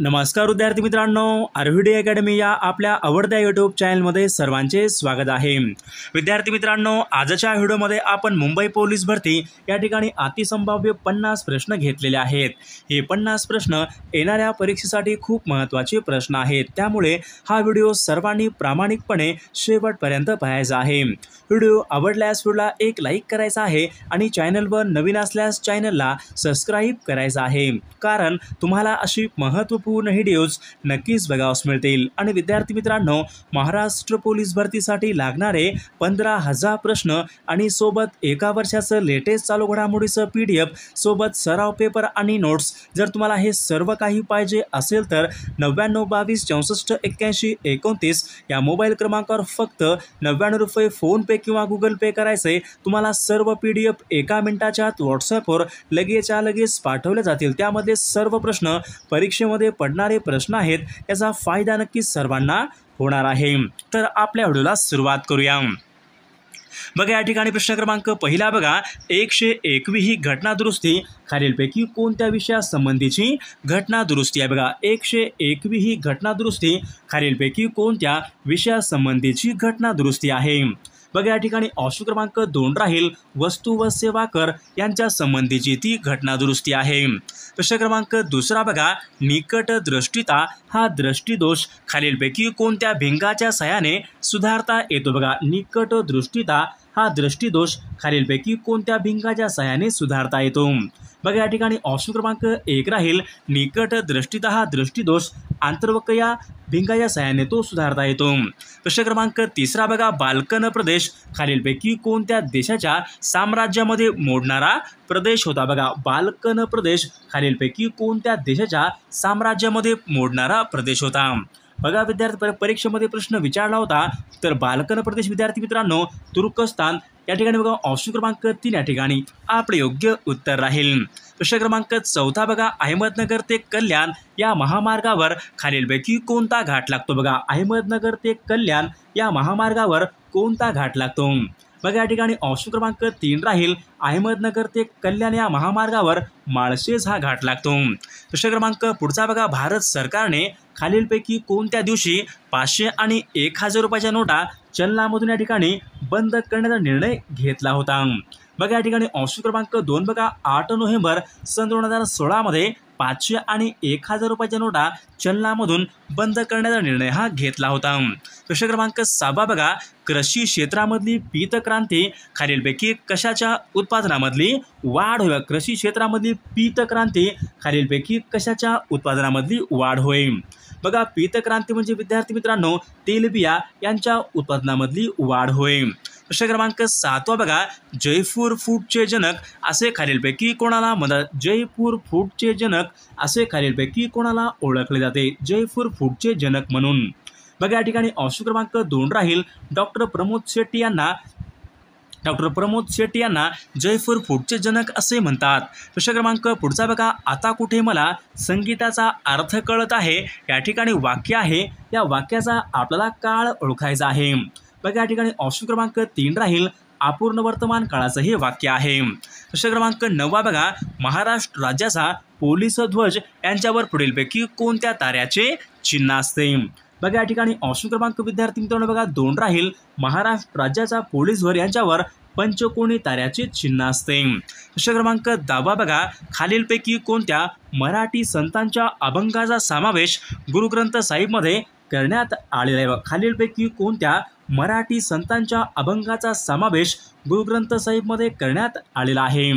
नमस्कार विद्यार्थी मित्रांनो, आरव्हीडी अकॅडमी या आपल्या आवडत्या यूट्यूब चॅनलमध्ये सर्वांचे स्वागत आहे। विद्यार्थी मित्रांनो, आजच्या व्हिडिओमध्ये आपण मुंबई पोलीस भरती या ठिकाणी अतिसंभाव्य 50 प्रश्न घेतलेले आहेत। हे 50 प्रश्न येणाऱ्या परीक्षेसाठी खूप महत्त्वाचे प्रश्न आहेत, त्यामुळे हा व्हिडिओ सर्वांनी प्रामाणिकपणे शेवटपर्यंत पाहायचा आहे। व्हिडिओ आवडल्यास व्हिडिओला एक लाईक करायचा आहे आणि चॅनलवर नवीन असल्यास चॅनलला सबस्क्राईब करायचं आहे, कारण तुम्हाला अशी महत्त्वपूर्ण व्हिडिओज नक्कीच बघावयास मिळतील। आणि विद्यार्थी मित्रांनो, महाराष्ट्र पोलीस भरतीसाठी लागणारे 15,000 प्रश्न आणि सोबत एका वर्षाचं लेटेस्ट चालू घडामोडीचं PDF सोबत सराव पेपर आणि नोट्स, जर तुम्हाला हे सर्व काही पाहिजे असेल तर 99 22 64 81 29 या मोबाईल क्रमांकावर फक्त 99 रुपये फोन पे किंवा गूगल पे करायचे। तुम्हाला सर्व PDF एका मिनिटाच्या आत व्हॉट्सअपवर लगेच पाठवले जातील। त्यामध्ये सर्व प्रश्न परीक्षेमध्ये पडणारे प्रश्न आहेत, याचा फायदा नक्कीच सर्वांना होणार आहे। तर आपल्या व्हिडिओला सुरुवात करूया। बघा, या ठिकाणी प्रश्न क्रमांक पहिला बघा, 101वी घटना दुरुस्ती खालीलपैकी कोणत्या विषयासंबंधीची घटना दुरुस्ती आहे? बघा, 101वी घटना दुरुस्ती खालीलपैकी कोणत्या विषयासंबंधीची घटना दुरुस्ती आहे? बघा, या ठिकाणी ऑप्शन क्रमांक 2 राहील, वस्तू व सेवा कर यांच्या संबंधीची ती घटना दुरुस्ती आहे। प्रश्न क्रमांक दुसरा बघा, निकट दृष्टिता हा दृष्टिदोष खालीलपैकी कोणत्या भिंगाच्या सहाय्याने सुधारता येतो? बघा, निकट दृष्टिता हा दृष्टिदोष खालीलपैकी कोणत्या भिंगाच्या सहाय्याने सुधारता येतो? बघा, या ठिकाणी ऑप्शन क्रमांक 1 राहील, निकट दृष्टिता हा दृष्टिदोष आंतर्वक या भिंगाच्या सहाय्याने तो सुधारता येतो। प्रश्न क्रमांक तिसरा बघा, बाल्कन प्रदेश खालीलपैकी कोणत्या देशाच्या साम्राज्यामध्ये मोडणारा प्रदेश होता? बघा, बाल्कन प्रदेश खालीलपैकी कोणत्या देशाच्या साम्राज्यामध्ये मोडणारा प्रदेश होता? बघा, विद्यार्थी परीक्षेमध्ये प्रश्न विचारला होता, तर बाल्कन प्रदेश विद्यार्थी मित्रांनो तुर्कस्तान या ठिकाणी बघा ऑप्शन क्रमांक 3 या ठिकाणी आपले योग्य उत्तर राहील। प्रश्न क्रमांक 4 बघा, अहमदनगर ते कल्याण या महामार्गावर खालीलपैकी कोणता घाट लागतो? बघा, अहमदनगर ते कल्याण या महामार्गावर कोणता घाट लागतो? बघा, या ठिकाणी ऑप्शन क्रमांक 3 राहील, अहमदनगर ते कल्याण या महामार्गावर माळशेज हा घाट लागतो। प्रश्न क्रमांक पुढचा बघा, भारत सरकारने खालीलपैकी कोणत्या दिवशी 500 आणि 1000 रुपयाच्या नोटा चलनामधून या ठिकाणी बंद करण्याचा निर्णय घेतला होता? बघा, या ठिकाणी ऑप्शन क्रमांक 2 बघा, 8 नोव्हेंबर सन 2016 मध्ये 500 आणि 1000 रुपयाच्या नोटा चलनामधून बंद करण्याचा निर्णय हा घेतला होता। प्रश्न क्रमांक 6 बघा, कृषी क्षेत्रामधली पीतक्रांती खालीलपैकी कशाच्या उत्पादनामधली वाढ होईल? कृषी क्षेत्रामधली पीतक्रांती खालीलपैकी कशाच्या उत्पादनामधली वाढ होईल? बघा, पीतक्रांती म्हणजे विद्यार्थी मित्रांनो तेलबिया यांच्या उत्पादनामधली वाढ होईल। प्रश्न क्रमांक 7 बघा, जयपूर फूडचे जनक असे खालीलपैकी कोणाला म्हणतात? जयपूर फूडचे जनक असे खालीलपैकी कोणाला ओळखले जाते? जयपूर फूडचे जनक म्हणून? बघा, या ठिकाणी ऑप्शन क्रमांक 2 राहील, डॉक्टर प्रमोद शेट्टी यांना जयपूर फूडचे जनक असे म्हणतात। प्रश्न क्रमांक पुढचा बघा, आता कुठे मला संगीताचा अर्थ कळत आहे या ठिकाणी वाक्य आहे, या वाक्याचा आपल्याला काळ ओळखायचा आहे। बघा, या ठिकाणी ऑप्शन क्रमांक 3 राहील, अपूर्ण वर्तमान काळाचं हे वाक्य आहे। प्रश्न क्रमांक 9 बघा, महाराष्ट्र राज्याचा पोलीस ध्वज यांच्यावर पुढीलपैकी कोणत्या ताऱ्याचे चिन्ह असते? बघा, या ठिकाणी ऑप्शन क्रमांक विद्यार्थी मित्रांनो बघा 2 राहील, महाराष्ट्र राज्याचा पोलीस ध्वज यांच्यावर पंचकोनी ताऱ्याचे चिन्ह असते। प्रश्न क्रमांक 10 बघा, खालीलपैकी कोणत्या मराठी संतांच्या अभंगाचा समावेश गुरुग्रंथ साहिबमध्ये करण्यात आलेला आहे? खालीलपैकी कोणत्या मराठी संतांच्या अभंगाचा समावेश गुरुग्रंथ साहिबमध्ये करण्यात आलेला आहे?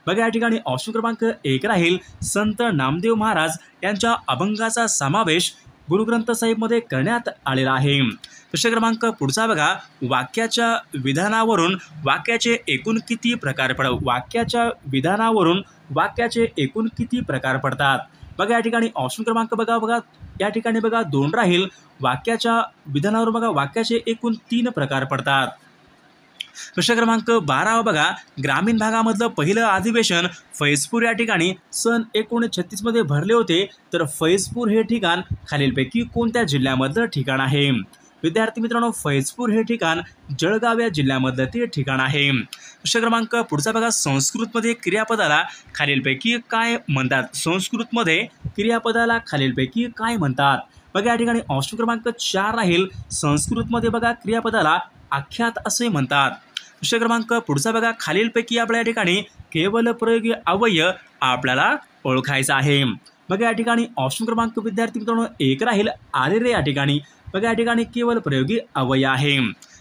बघा, या ठिकाणी ऑप्शन क्रमांक 1 राहील, संत नामदेव महाराज यांच्या अभंगाचा समावेश गुरुग्रंथ साहिबमध्ये करण्यात आलेला आहे। प्रश्न क्रमांक पुढचा बघा, वाक्याच्या विधानावरून वाक्याचे एकूण किती प्रकार पडतात? वाक्याच्या विधानावरून वाक्याचे एकूण किती प्रकार पडतात? बघा, या ठिकाणी ऑप्शन क्रमांक बघा या ठिकाणी बघा 2 राहील, वाक्याच्या विधानावरून बघा वाक्याचे एकूण 3 प्रकार पडतात। प्रश्न क्रमांक 12 बघा, ग्रामीण भागामधलं पहिलं अधिवेशन फैजपूर या ठिकाणी सन 1936 मध्ये भरले होते, तर फैजपूर हे ठिकाण खालीलपैकी कोणत्या जिल्ह्यामधलं ठिकाण आहे? विद्यार्थी मित्रांनो, फैजपूर हे ठिकाण जळगाव या जिल्ह्यामधलं ते ठिकाण आहे. प्रश्न क्रमांक पुढचा बघा, संस्कृतमध्ये क्रियापदाला खालीलपैकी काय म्हणतात? संस्कृतमध्ये क्रियापदाला खालीलपैकी काय म्हणतात? बघा या ठिकाणी ऑप्शन क्रमांक 4 राहील. संस्कृतमध्ये बघा क्रियापदाला आख्यात असे म्हणतात. प्रश्न क्रमांक पुढचा बघा, खालीलपैकी आपल्या या ठिकाणी केवल प्रयोगी अव्यय आपल्याला ओळखायचा आहे. बघा या ठिकाणी ऑप्शन क्रमांक विद्यार्थी मित्रांनो 1 राहील. आरे रे या ठिकाणी बघा या ठिकाणी केवल प्रयोगी अव्यय आहे.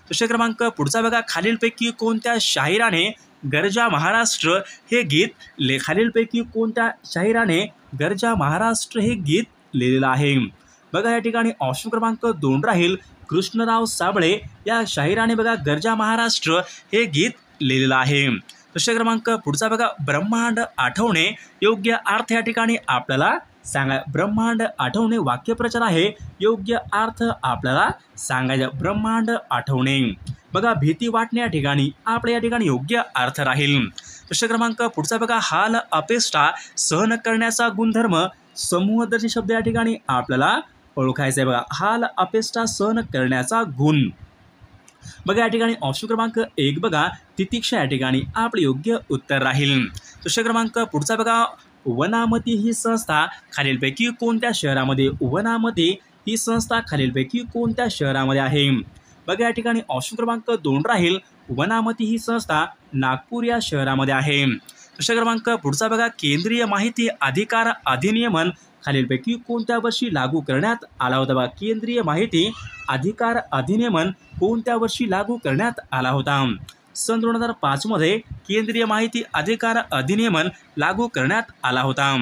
प्रश्न क्रमांक पुढचा बघा, खालीलपैकी कोणत्या शाहिराने गर्जा महाराष्ट्र हे गीत खालीलपैकी कोणत्या शाहिराने गर्जा महाराष्ट्र हे गीत लिहिलेलं आहे? बघा या ठिकाणी ऑप्शन क्रमांक 2 राहील. कृष्णराव साबळे या शाहिराने बघा गर्जा महाराष्ट्र हे गीत लिहिलेलं आहे. प्रश्न क्रमांक पुढचा बघा, ब्रह्मांड आठवणे योग्य अर्थ या ठिकाणी आपल्याला सांगा. ब्रह्मांड आठवणे वाक्यप्रचार आहे, योग्य अर्थ आपल्याला सांगायचा. ब्रह्मांड आठवणे बघा भीती वाटणे या ठिकाणी आपल्या या ठिकाणी योग्य अर्थ राहील. प्रश्न क्रमांक पुढचा बघा, हाल अपेष्टा सहन करण्याचा गुणधर्म समूहदर्शी शब्द या ठिकाणी आपल्याला ओळखायचा आहे. बघा हाल अपेष्टा सहन करण्याचा गुण. बघा या ठिकाणी ऑप्शन क्रमांक 1 बघा तितिक्षा या ठिकाणी आपले योग्य उत्तर राहील. प्रश्न क्रमांक पुढचा बघा, वनामती ही संस्था खालीलपैकी कोणत्या शहरामध्ये? वनामती ही संस्था खालीलपैकी कोणत्या शहरामध्ये आहे? बघा या ठिकाणी ऑप्शन क्रमांक 2 राहील. वनामती ही संस्था नागपूर या शहरामध्ये आहे. प्रश्न क्रमांक पुढचा बघा, केंद्रीय माहिती अधिकार अधिनियमन खालीलपैकी कोणत्या वर्षी लागू करण्यात आला होता? बघा केंद्रीय माहिती अधिकार अधिनियमन कोणत्या वर्षी लागू करण्यात आला होता? सन 2005 मध्ये केंद्रीय माहिती अधिकार अधिनियमन लागू करण्यात आला होता.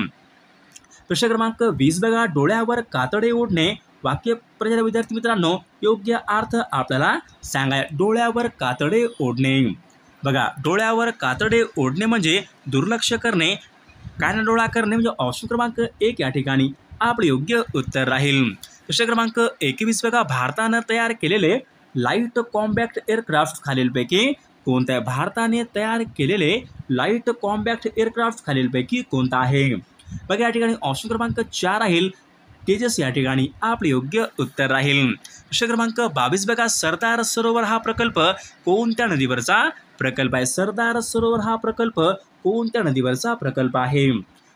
प्रश्न क्रमांक 20 बघा, डोळ्यावर कातडे ओढणे वाक्यप्रचार विद्यार्थी मित्रांनो योग्य अर्थ आपल्याला सांगा. डोळ्यावर कातडे ओढणे बघा डोळ्यावर कातडे ओढणे म्हणजे दुर्लक्ष करणे, कानाडोळा करणे म्हणजे ऑप्शन क्रमांक 1 या ठिकाणी आपले योग्य उत्तर राहील. प्रश्न क्रमांक 21 बघा, भारतानं तयार केलेले लाईट कॉम्बॅक्ट एअरक्राफ्ट खालीलपैकी कोणत्या? भारताने तयार केलेले लाईट कॉम्बॅक्ट एअरक्राफ्ट खालीलपैकी कोणता आहे? बघा या ठिकाणी ऑप्शन क्रमांक 4 राहील. तेजस या ठिकाणी आपले योग्य उत्तर राहील. प्रश्न क्रमांक 22 बघा, सरदार सरोवर हा प्रकल्प कोणत्या नदीवरचा प्रकल्प आहे? सरदार सरोवर हा प्रकल्प कोणत्या नदीवरचा प्रकल्प आहे?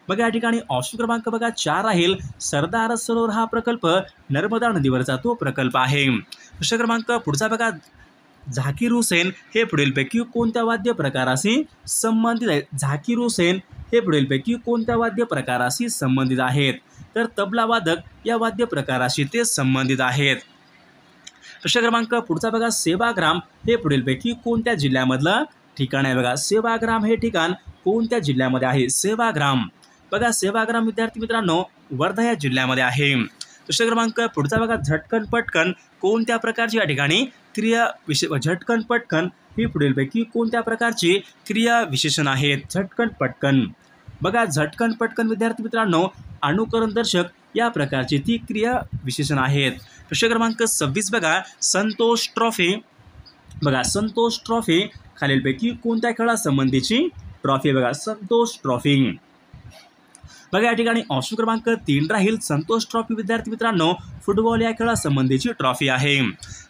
बघा या ठिकाणी ऑप्शन क्रमांक बघा 4 राहील. सरदार सरोवर हा प्रकल्प नर्मदा नदीवरचा तो प्रकल्प आहे. प्रश्न क्रमांक पुढचा बघा, झाकीर हुसेन हे पुढीलपैकी कोणत्या वाद्य प्रकाराशी संबंधित आहेत? झाकीर हुसेन हे पुढीलपैकी कोणत्या वाद्य प्रकाराशी संबंधित आहेत? तर तबला वादक या वाद्य प्रकाराशी ते संबंधित आहेत. प्रश्न क्रमांक पुढचा बघा, सेवाग्राम हे पुढीलपैकी कोणत्या जिल्ह्यामधलं ठिकाण आहे? बघा सेवाग्राम हे ठिकाण कोणत्या जिल्ह्यामध्ये आहे? सेवाग्राम बघा सेवाग्राम विद्यार्थी मित्रांनो वर्धा या जिल्ह्यामध्ये आहे. प्रश्न क्रमांक पुढचा बघा, झटकन पटकन कोणत्या प्रकारची या ठिकाणी क्रिया झटकन पटकन ही पुढीलपैकी कोणत्या प्रकारची क्रिया विशेषण आहेत? झटकन पटकन बघा झटकन पटकन विद्यार्थी मित्रांनो अनुकरण दर्शक या प्रकारची ती क्रिया विशेषण आहेत. प्रश्न क्रमांक 26 बघा, संतोष ट्रॉफी बघा संतोष ट्रॉफी खालीलपैकी कोणत्या खेळासंबंधीची ट्रॉफी? बघा संतोष ट्रॉफी बघा या ठिकाणी ऑप्शन क्रमांक 3 राहील. संतोष ट्रॉफी विद्यार्थी मित्रांनो फुटबॉल या खेळासंबंधीची ट्रॉफी आहे.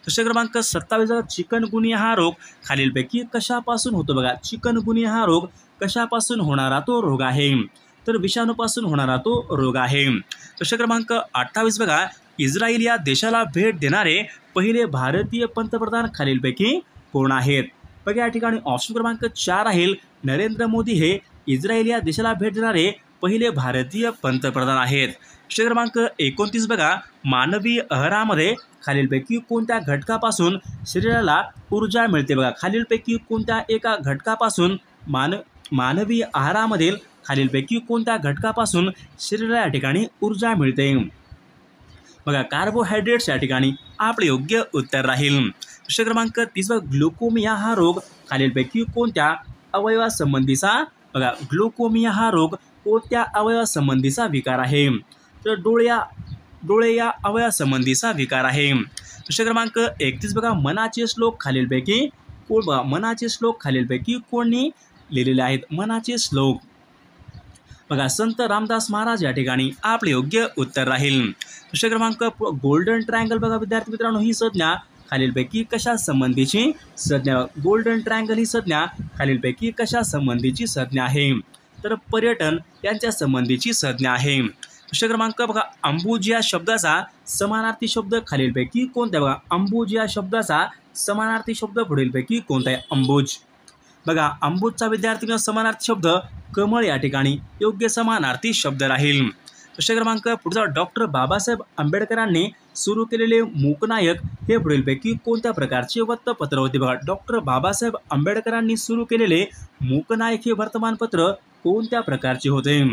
प्रश्न क्रमांक 27 बघा, चिकनगुनिया हा रोग खालीलपैकी कशापासून होतो? बघा चिकनगुनिया हा रोग कशापासून होणारा तो रोग आहे? तर विषाणूपासून होणारा तो रोग आहे. प्रश्न क्रमांक 28 बघा, इस्रायल या देशाला भेट देणारे पहिले भारतीय पंतप्रधान खालीलपैकी कोण आहेत? बघा या ठिकाणी ऑप्शन क्रमांक 4 राहील. नरेंद्र मोदी हे इस्रायल या देशाला भेट देणारे पहिले भारतीय पंतप्रधान आहेत. प्रश्न क्रमांक 29 बघा, मानवी आहारामध्ये खालीलपैकी कोणत्या घटकापासून शरीराला ऊर्जा मिळते? बघा खालीलपैकी कोणत्या एका घटकापासून मानवी आहारामधील खालीलपैकी कोणत्या घटकापासून शरीराला या ठिकाणी ऊर्जा मिळते? बघा कार्बोहायड्रेट्स या ठिकाणी आपले योग्य उत्तर राहील. प्रश्न क्रमांक 30 बघा, ग्लुकोमिया हा रोग खालीलपैकी कोणत्या अवयवासंबंधीचा? बघा ग्लुकोमिया हा रोग कोणत्या अवयवासंबंधीचा विकार आहे? तर डोळे या अवयवासंबंधीचा विकार आहे. प्रश्न क्रमांक 31 बघा, मनाचे श्लोक खालीलपैकी कोण? बघा मनाचे श्लोक खालीलपैकी कोणी लिहिलेले आहेत? मनाचे श्लोक बघा संत रामदास महाराज या ठिकाणी आपले योग्य उत्तर राहील. प्रश्न क्रमांक गोल्डन ट्रायंगल बघा विद्यार्थी मित्रांनो, ही संज्ञा खालीलपैकी कशा संबंधीची संज्ञा. गोल्डन ट्रायंगल ही संज्ञा खालीलपैकी कशा संबंधीची संज्ञा आहे, तर पर्यटन यांच्या संबंधीची संज्ञा आहे. प्रश्न क्रमांक बघा अंबुज या शब्दाचा समानार्थी शब्द खालीलपैकी कोणता. बघा अंबुज या शब्दाचा समानार्थी शब्द पुढीलपैकी कोणता आहे. अंबुज. बघा अंबुजचा विद्यार्थी समानार्थी शब्द कमळ या ठिकाणी योग्य समानार्थी शब्द राहील. प्रश्न क्रमांक पुढचा डॉक्टर बाबासाहेब आंबेडकरांनी सुरू केलेले मूकनायक हे पुढीलपैकी कोणत्या प्रकारचे वृत्तपत्र होते. बघा डॉक्टर बाबासाहेब आंबेडकरांनी सुरू केलेले मूकनायक हे वर्तमानपत्र कोणत्या प्रकारचे होते,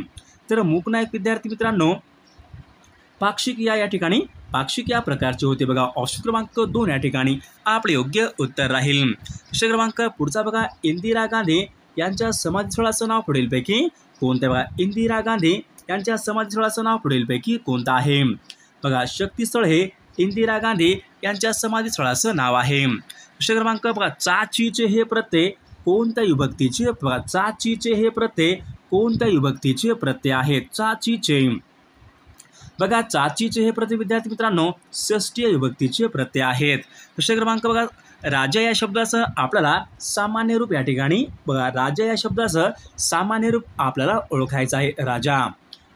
तर मूकनायक विद्यार्थी मित्रांनो पाक्षिक या ठिकाणी पाक्षिक या प्रकारचे होते. बघा ऑप्शन क्रमांक 2 या ठिकाणी आपले योग्य उत्तर राहील. प्रश्न क्रमांक पुढचा बघा इंदिरा गांधी यांच्या समाधीस्थळाचं नाव पुढीलपैकी कोणते. बघा इंदिरा गांधी यांच्या समाधीस्थळाचं नाव पुढीलपैकी कोणतं आहे. बघा शक्तीस्थळ हे इंदिरा गांधी यांच्या समाधीस्थळाचं नाव आहे. प्रश्न क्रमांक बघा चाचीचे हे प्रत्यय कोणत्या विभक्तीचे. बघा चाचीचे हे प्रत्यय कोणत्या विभक्तीचे प्रत्यय आहेत. चाचीचे. बघा चाचीचे हे प्रत्यय विद्यार्थी मित्रांनो षष्ठीय विभक्तीचे प्रत्यय आहेत. प्रश्न क्रमांक बघा राजा या शब्दाचं आपल्याला सामान्य रूप या ठिकाणी. बघा राजा या शब्दाचं सामान्य रूप आपल्याला ओळखायचं आहे. राजा.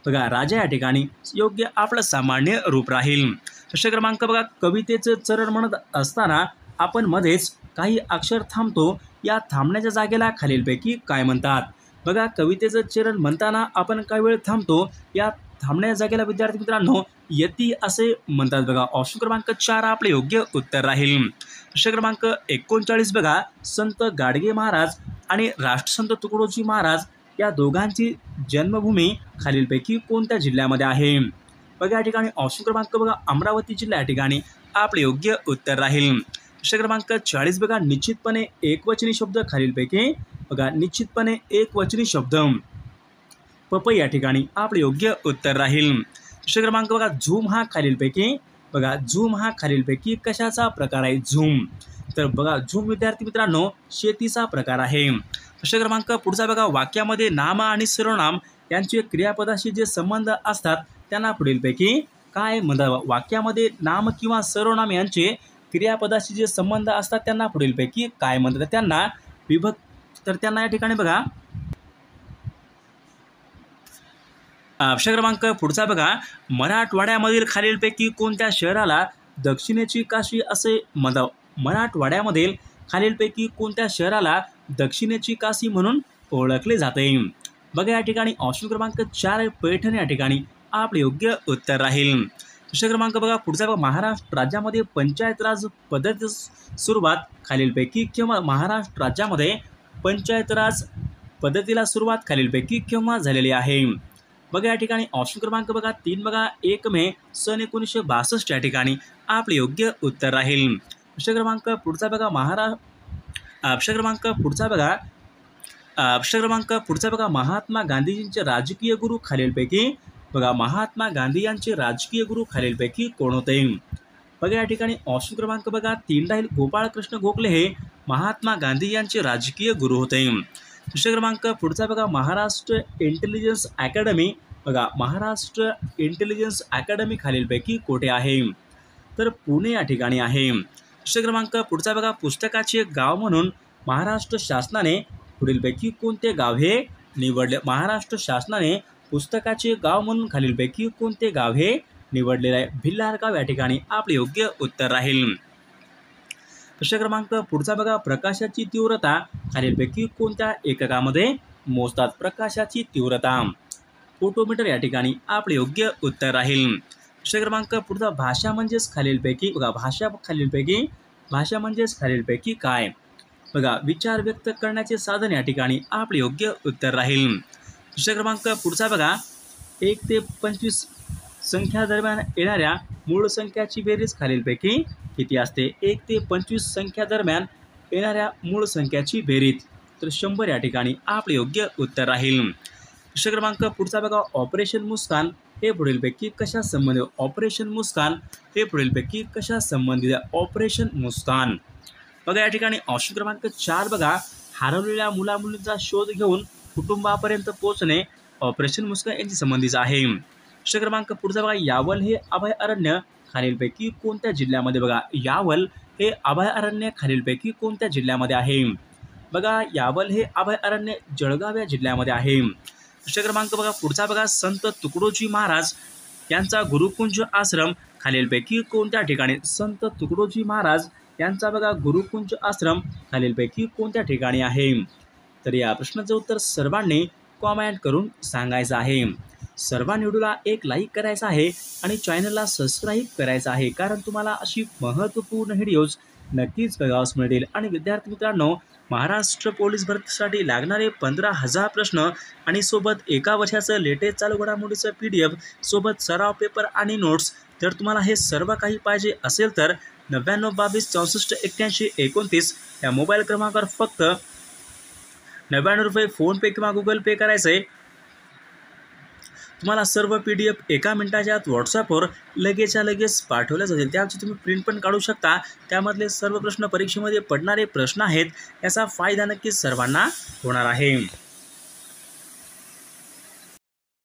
बघा राजा या ठिकाणी योग्य आपलं सामान्य रूप राहील. प्रश्न क्रमांक बघा कवितेचं चरण म्हणत असताना आपण मध्येच काही अक्षर थांबतो, या थांबण्याच्या जागेला खालीलपैकी काय म्हणतात. बघा कवितेचं चरण म्हणताना आपण काही वेळ थांबतो, या थांबण्याच्या जागेला विद्यार्थी मित्रांनो यती असे म्हणतात. बघा ऑप्शन क्रमांक 4 आपले योग्य उत्तर राहील. प्रश्न क्रमांक 39 बघा संत गाडगे महाराज आणि राष्ट्रसंत तुकडोजी महाराज या दोघांची जन्मभूमी खालीलपैकी कोणत्या जिल्ह्यामध्ये आहे. बघा या ठिकाणी ऑप्शन क्रमांक बघा अमरावती जिल्हा या ठिकाणी आपले योग्य उत्तर राहील. प्रश्न क्रमांक 40 बघा निश्चितपणे एकवचनी शब्द खालीलपैकी. बघा निश्चितपणे एकवचनी शब्द पपई या ठिकाणी आपले योग्य उत्तर राहील. प्रश्न क्रमांक बघा झूम हा खालीलपैकी. बघा झूम हा खालीलपैकी कशाचा प्रकार आहे. झूम. तर बघा झूम विद्यार्थी मित्रांनो शेतीचा प्रकार आहे. प्रश्न क्रमांक पुढचा बघा वाक्यामध्ये नाम आणि सर्वनाम यांचे क्रियापदाशी जे संबंध असतात त्यांना पुढीलपैकी काय म्हणतात. वाक्यामध्ये नाम किंवा सर्वनाम यांचे क्रियापदाशी जे संबंध असतात त्यांना पुढीलपैकी काय म्हणतात. त्यांना विभक्त. तर त्यांना या ठिकाणी बघा प्रश्न क्रमांक पुढचा बघा मराठवाड्यामधील खालीलपैकी कोणत्या शहराला दक्षिणेची काशी असे म्हणतात. मराठवाड्यामधील खालीलपैकी कोणत्या शहराला दक्षिणेची काशी म्हणून ओळखले जाते. बघा या ठिकाणी ऑप्शन क्रमांक 4 पैठण या ठिकाणी आपले योग्य उत्तर राहील. प्रश्न क्रमांक बघा पुढचा बघा महाराष्ट्र राज्यामध्ये पंचायत राज पद्धती सुरुवात खालीलपैकी किंवा महाराष्ट्र राज्यामध्ये पंचायत राज पद्धतीला सुरुवात खालीलपैकी केव्हा झालेली आहे. बघा या ठिकाणी ऑप्शन क्रमांक बघा 3 बघा 1 मे सन 1962 या ठिकाणी आपले योग्य उत्तर राहील. प्रश्न क्रमांक पुढचा बघा प्रश्न क्रमांक पुढचा बघा महात्मा गांधीजींचे राजकीय गुरु खालीलपैकी. बघा महात्मा गांधी यांचे राजकीय गुरु खालीलपैकी कोण होते. बघा या ठिकाणी ऑप्शन क्रमांक बघा 3 राहील गोपाळकृष्ण गोखले हे महात्मा गांधी यांचे राजकीय गुरु होते. प्रश्न क्रमांक पुढचा बघा महाराष्ट्र इंटेलिजन्स अकॅडमी. बघा महाराष्ट्र इंटेलिजन्स अकॅडमी खालीलपैकी कोठे आहे, तर पुणे या ठिकाणी आहे. प्रश्न क्रमांक पुढचा बघा पुस्तकाचे गाव म्हणून महाराष्ट्र शासनाने पुढीलपैकी कोणते गाव हे निवडले. महाराष्ट्र शासनाने पुस्तकाचे गाव म्हणून खालीलपैकी कोणते गाव हे निवडलेले आहे. भिल्लारगाव या ठिकाणी आपले योग्य उत्तर राहील. प्रश्न क्रमांक पुढचा बघा प्रकाशाची तीव्रता खालीलपैकी कोणत्या एककामध्ये मोजतात. प्रकाशाची तीव्रता फोटोमीटर या ठिकाणी आपले योग्य उत्तर राहील. प्रश्न क्रमांक पुढचा भाषा म्हणजेच खालीलपैकी. बघा भाषा म्हणजेच खालीलपैकी काय. बघा विचार व्यक्त करण्याचे साधन या ठिकाणी आपले योग्य उत्तर राहील. प्रश्न क्रमांक पुढचा बघा 1 ते 25 संख्या दरम्यान येणाऱ्या मूळ संख्याची बेरीज खालीलपैकी किती असते. 1 ते 25 संख्या दरम्यान येणाऱ्या मूळ संख्याची बेरीज तर 100 या ठिकाणी आपले योग्य उत्तर राहील. प्रश्न क्रमांक पुढचा बघा ऑपरेशन मुस्कान हे पुढीलपैकी कशा संबंधित. ऑपरेशन मुस्कान हे पुढीलपैकी कशा संबंधित. ऑपरेशन मुस्कान. बघा या ठिकाणी ऑप्शन क्रमांक 4 बघा हरवलेल्या मुलामुलींचा शोध घेऊन कुटुंबापर्यंत पोहोचणे. ऑपरेशन मुस्का यांची संबंधीचा आहे. प्रश्न क्रमांक पुढचा बघा, यावल हे अभयारण्य खालीलपैकी कोणत्या जिल्ह्यामध्ये बघा, यावल हे अभयारण्य खालीलपैकी कोणत्या जिल्ह्यामध्ये आहे. बघा, यावल हे अभयारण्य जळगाव या जिल्ह्यामध्ये आहे. प्रश्न क्रमांक बघा पुढचा बघा, संत तुकडोजी महाराज यांचा गुरुकुंज आश्रम खालीलपैकी कोणत्या ठिकाणी. संत तुकडोजी महाराज यांचा बघा गुरुकुंज आश्रम खालीलपैकी कोणत्या ठिकाणी आहे. तर या प्रश्नाचं उत्तर सर्वांनी कॉमेंट करून सांगायचं आहे. सर्वांनी व्हिडिओला एक लाईक करायचा आहे आणि चॅनलला सबस्क्राईब करायचं आहे, कारण तुम्हाला अशी महत्त्वपूर्ण व्हिडिओज नक्कीच बघावयास मिळतील. आणि विद्यार्थी मित्रांनो, महाराष्ट्र पोलीस भरतीसाठी लागणारे 15,000 प्रश्न आणि सोबत एका वर्षाचं लेटेस्ट चालू घडामोडीचं PDF सोबत सराव पेपर आणि नोट्स, जर तुम्हाला हे सर्व काही पाहिजे असेल तर 99 22 64 81 29 या मोबाईल क्रमांकावर फक्त 99 रुपये फोनपे किंवा गुगल पे करायचं आहे. तुम्हाला सर्व PDF एका मिनिटाच्या आत व्हॉट्सअपवर लगेचच्या लगेच पाठवल्या जातील. त्याची तुम्ही प्रिंट पण काढू शकता. त्यामधले सर्व प्रश्न परीक्षेमध्ये पडणारे प्रश्न आहेत. याचा फायदा नक्कीच सर्वांना होणार आहे.